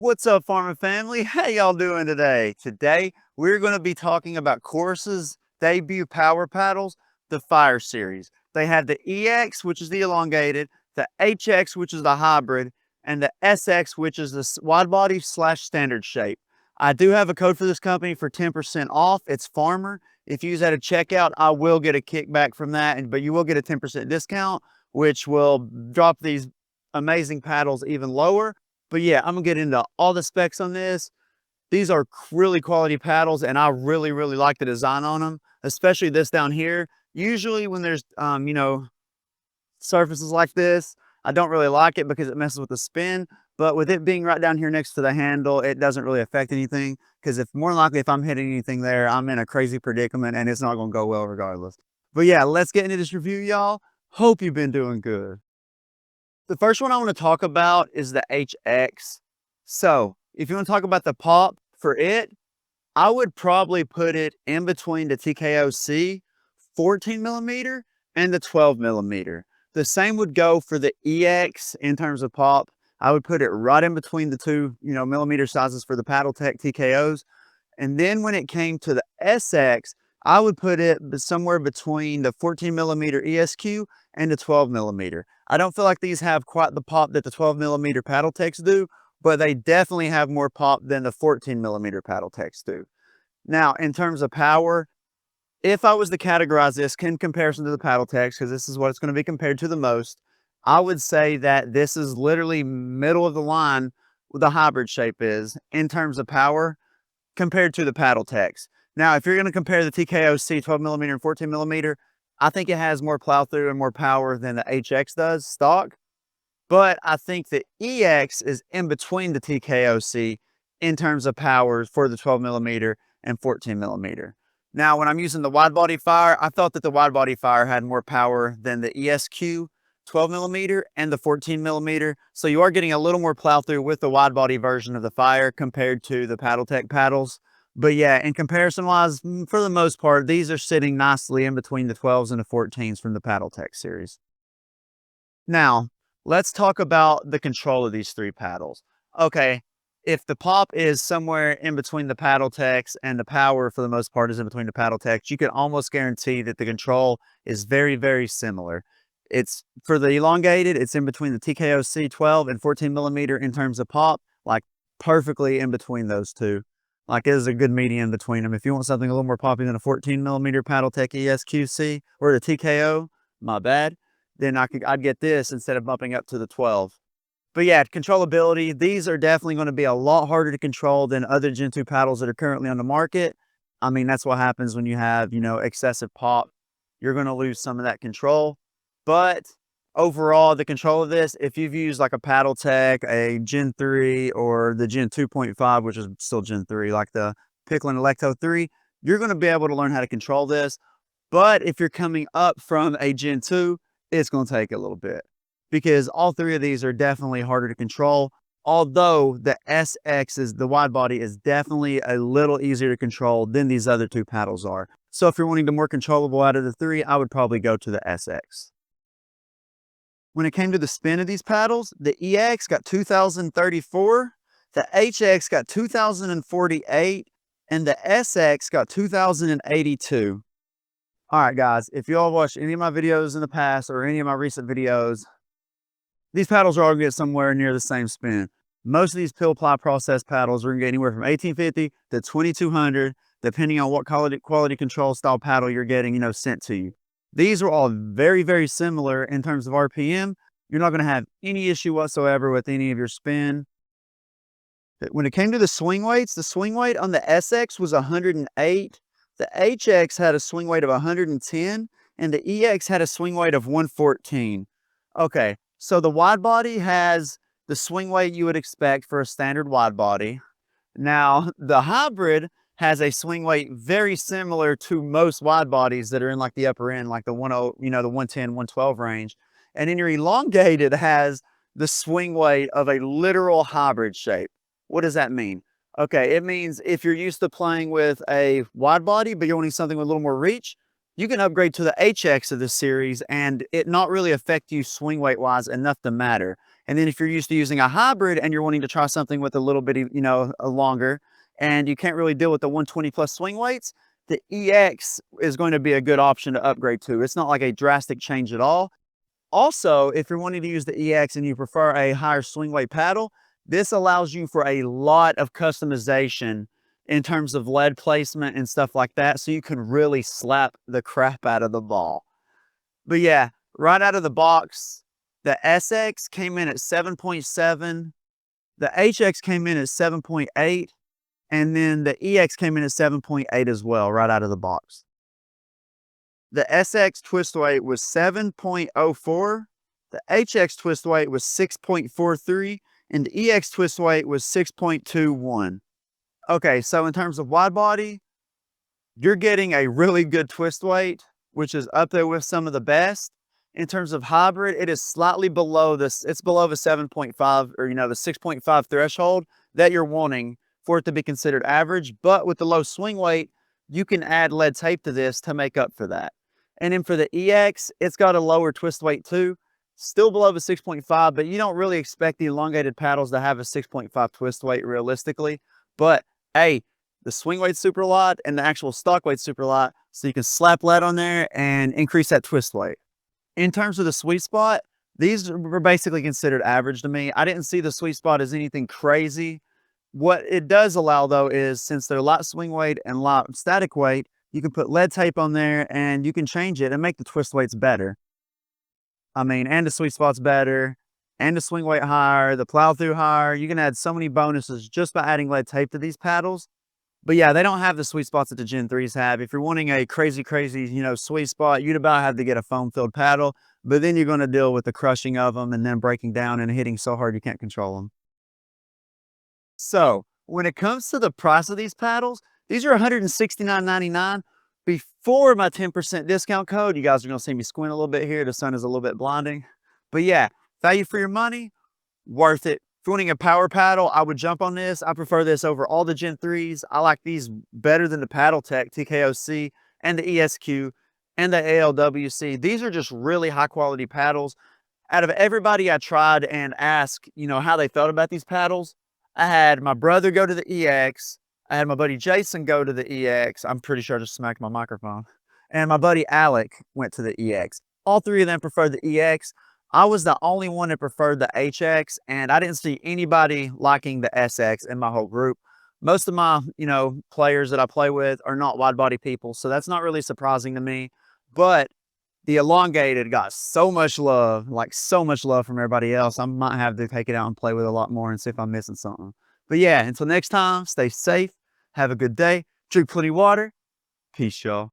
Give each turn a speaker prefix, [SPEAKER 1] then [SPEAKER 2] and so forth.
[SPEAKER 1] What's up, farming family? How y'all doing today? Today, we're going to be talking about Course's debut power paddles, the Fire series. They have the EX, which is the elongated, the HX, which is the hybrid, and the SX, which is the wide body slash standard shape. I do have a code for this company for 10% off. It's Farmer. If you use that at checkout, I will get a kickback from that, but you will get a 10% discount, which will drop these amazing paddles even lower. But yeah, I'm gonna get into all the specs on this. These are really quality paddles, and I really like the design on them, especially this down here. Usually when there's, surfaces like this, I don't really like it because it messes with the spin. But with it being right down here next to the handle, it doesn't really affect anything. Because if more than likely, if I'm hitting anything there, I'm in a crazy predicament and it's not gonna go well regardless. But yeah, let's get into this review, y'all. Hope you've been doing good. The first one I want to talk about is the HX. So if you want to talk about the pop for it, I would probably put it in between the TKOC 14 millimeter and the 12 millimeter. The same would go for the EX in terms of pop. I would put it right in between the two, millimeter sizes for the PaddleTech TKOs. And then when it came to the SX, I would put it somewhere between the 14 millimeter ESQ and the 12 millimeter. I don't feel like these have quite the pop that the 12 millimeter paddle techs do, but they definitely have more pop than the 14 millimeter paddle techs do. Now, in terms of power, if I was to categorize this in comparison to the paddle techs, because this is what it's going to be compared to the most, I would say that this is literally middle of the line, the hybrid shape is in terms of power compared to the paddle techs. Now, if you're going to compare the TKOC 12 millimeter and 14 millimeter, I think it has more plow through and more power than the HX does stock. But I think the EX is in between the TKOC in terms of powers for the 12 millimeter and 14 millimeter. Now, when I'm using the wide body fire, I thought that the wide body fire had more power than the ESQ 12 millimeter and the 14 millimeter. So you are getting a little more plow through with the wide body version of the fire compared to the PaddleTech paddles. But yeah, in comparison wise, for the most part, these are sitting nicely in between the 12s and the 14s from the PaddleTech series. Now, let's talk about the control of these three paddles. Okay, if the pop is somewhere in between the paddle techs and the power for the most part is in between the paddle techs, you can almost guarantee that the control is very similar. It's for the elongated, it's in between the TKOC 12 and 14 millimeter in terms of pop, like perfectly in between those two. Like it is a good median between them. If you want something a little more poppy than a 14 millimeter paddle tech ESQC or the TKO, my bad, then I'd get this instead of bumping up to the 12. But yeah, controllability, these are definitely going to be a lot harder to control than other Gen 2 paddles that are currently on the market. I mean, that's what happens when you have, excessive pop. You're going to lose some of that control. But overall, the control of this, if you've used like a Paddle Tech, a Gen 3, or the Gen 2.5, which is still Gen 3, like the Pickleball Electo 3, you're going to be able to learn how to control this. But if you're coming up from a Gen 2, it's going to take a little bit because all three of these are definitely harder to control. Although the SX is the wide body is definitely a little easier to control than these other two paddles are. So if you're wanting the more controllable out of the three, I would probably go to the SX. When it came to the spin of these paddles, the EX got 2034, the HX got 2048, and the SX got 2082. All right, guys, if y'all watched any of my videos in the past or any of my recent videos, these paddles are all gonna get somewhere near the same spin. Most of these pill ply process paddles are gonna get anywhere from 1850 to 2200, depending on what quality control style paddle you're getting, sent to you. These are all very similar in terms of RPM. You're not gonna have any issue whatsoever with any of your spin. When it came to the swing weights, the swing weight on the SX was 108. The HX had a swing weight of 110, and the EX had a swing weight of 114. Okay, so the wide body has the swing weight you would expect for a standard wide body. Now, the hybrid has a swing weight very similar to most wide bodies that are in like the upper end, like the 10, the 110, 112 range. And then your elongated has the swing weight of a literal hybrid shape. What does that mean? Okay, it means if you're used to playing with a wide body, but you're wanting something with a little more reach, you can upgrade to the HX of this series and it not really affect you swing weight wise enough to matter. And then if you're used to using a hybrid and you're wanting to try something with a little bit, longer, and you can't really deal with the 120 plus swing weights, the EX is going to be a good option to upgrade to. It's not like a drastic change at all. Also, if you're wanting to use the EX and you prefer a higher swing weight paddle, this allows you for a lot of customization in terms of lead placement and stuff like that. So you can really slap the crap out of the ball. But yeah, right out of the box, the SX came in at 7.7, the HX came in at 7.8, and then the EX came in at 7.8 as well, right out of the box. The SX twist weight was 7.04, the HX twist weight was 6.43, and the EX twist weight was 6.21. Okay, so in terms of wide body, you're getting a really good twist weight, which is up there with some of the best. In terms of hybrid, it is slightly below this. It's below the 7.5 or, the 6.5 threshold that you're wanting for it to be considered average. But with the low swing weight, you can add lead tape to this to make up for that. And then for the EX, it's got a lower twist weight too, still below the 6.5, but you don't really expect the elongated paddles to have a 6.5 twist weight realistically. But hey, the swing weight's super light and the actual stock weight's super light, so you can slap lead on there and increase that twist weight. In terms of the sweet spot, these were basically considered average to me. I didn't see the sweet spot as anything crazy. What it does allow though is, since they're light swing weight and light static weight, you can put lead tape on there and you can change it and make the twist weights better. I mean, and the sweet spot's better, and the swing weight higher, the plow through higher. You can add so many bonuses just by adding lead tape to these paddles. But yeah, they don't have the sweet spots that the Gen 3s have. If you're wanting a crazy, crazy, sweet spot, you'd about have to get a foam-filled paddle, but then you're going to deal with the crushing of them and then breaking down and hitting so hard you can't control them. So when it comes to the price of these paddles, these are $169.99 before my 10% discount code. You guys are going to see me squint a little bit here. The sun is a little bit blinding. But yeah, value for your money, worth it. If you're wanting a power paddle, I would jump on this. I prefer this over all the Gen 3s. I like these better than the Paddle Tech TKOC and the ESQ and the ALWC. These are just really high quality paddles. Out of everybody I tried and asked, how they felt about these paddles, I had my brother go to the EX. I had my buddy Jason go to the EX. I'm pretty sure I just smacked my microphone. And my buddy Alec went to the EX. All three of them preferred the EX. I was the only one that preferred the HX, and I didn't see anybody liking the SX in my whole group. Most of my, players that I play with are not wide body people, so that's not really surprising to me. But the elongated got so much love, like so much love from everybody else. I might have to take it out and play with it a lot more and see if I'm missing something. But yeah, until next time, stay safe, have a good day, drink plenty of water. Peace, y'all.